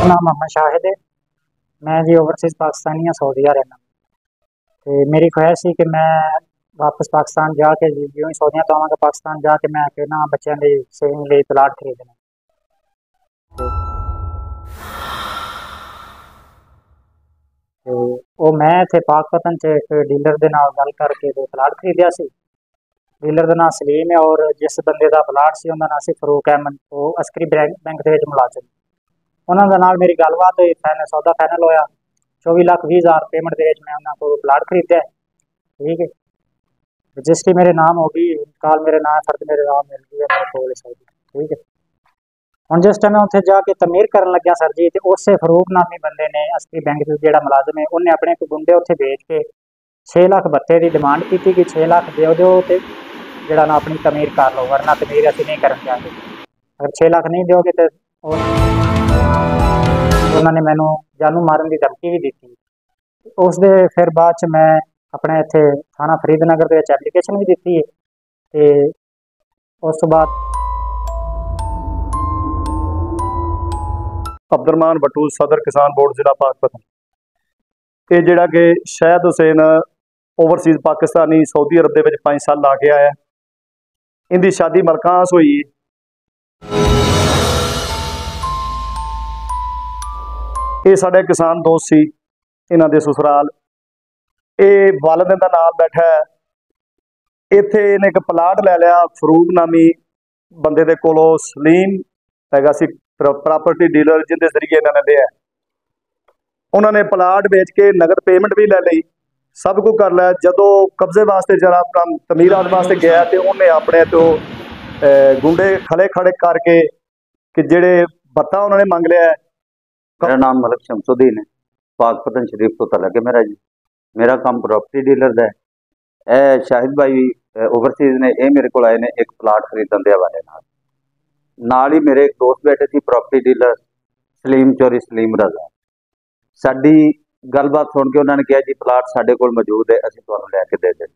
नाम मोहम्मद शाहिद है। मैं जी ओवरसीज़ पाकिस्तानी सऊदीया रहना। तो मेरी ख्वाहिश थी कि मैं वापस पाकिस्तान जाके जो ही सऊदीया तो आवागा पाकिस्तान जाके मैं अपना बच्चों की सेविंग लिए प्लाट खरीदना। तो वो मैं इतने पाकपतन च एक डीलर के नाल गल करके प्लाट खरीदिया सी। डीलर का नाम सलीम है और जिस बंदे का प्लाट से उनका नाम सी फरूक अहमद। वो अस्करी बैंक के मुलाजिम। उन्होंने नाल मेरी गलबात हुई, सौदा फाइनल होया। 24 लाख 20 हज़ार पेमेंट के मैं उन्होंने को प्लाट खरीदा। ठीक है, रजिस्ट्री मेरे नाम हो गई, इंतकाल मेरे नाम, फर्द मेरे नाम मिल गई है मेरे को। ठीक है, हम जिस टाइम उत्थे जाके तमीर कर लग्या सर जी, तो उस फरूक नामी बंदे ने अस्करी बैंक जो मुलाजम है उन्हें अपने को गुंडे उत्थे भेज के 6 लाख बत्ते की डिमांड की कि 6 लाख दो तो जोड़ा ना अपनी तमीर कर लो, वरना तमीर असी नहीं कर देंगे। अगर 6 लाख नहीं दोगे तो उन्होंने मैनू जानू मारन की धमकी भी दी। उस दे फिर बाद च मैं अपने इत्थे थाना फरीदनगर के एप्लीकेशन भी दी है। तो उस तो बाद अब्दुरमान बटूल सदर किसान बोर्ड जिला पाकपतन, ये जोड़ा कि शाहिद हुसैन ओवरसीज़ पाकिस्तानी सऊदी अरब के 5 साल ला के आया। इनकी शादी मलकास हुई। ये साढ़े किसान दोस्त सी, इन्हों के ससुराल ये वालद का नाल बैठा है। इत्थे इन्हें एक प्लाट लै लिया फरूक नामी बंदे दे कोलों। सलीम हैगा सी प्रॉपर्टी डीलर, जिंदे जरिए इन्होंने लिया। उन्होंने प्लाट बेच के नगद पेमेंट भी ले ली, सब कुछ कर लिया। जदों कब्जे वास्ते जरा अपना तमीर आने वास्ते गया तो उन्हें अपने तो गुंडे खड़े खड़े करके कि जेड़े भत्ता उन्होंने मंग लिया। मेरा नाम मलिक शमसुद्दीन है, पाकपतन शरीफ तो तलक है मेरा जी। मेरा काम प्रॉपर्टी डीलर का है। ए शाहिद भाई ओवरसीज़ ने ये मेरे को आए ने एक प्लाट खरीदन के हवाले नाल ही मेरे एक दोस्त बैठे थे प्रॉपर्टी डीलर सलीम चौरी सलीम रजा। साडी गलबात सुन के उन्होंने कहा जी प्लाट साढ़े को मौजूद है, असीं तुहानूं लैके दे देंगे।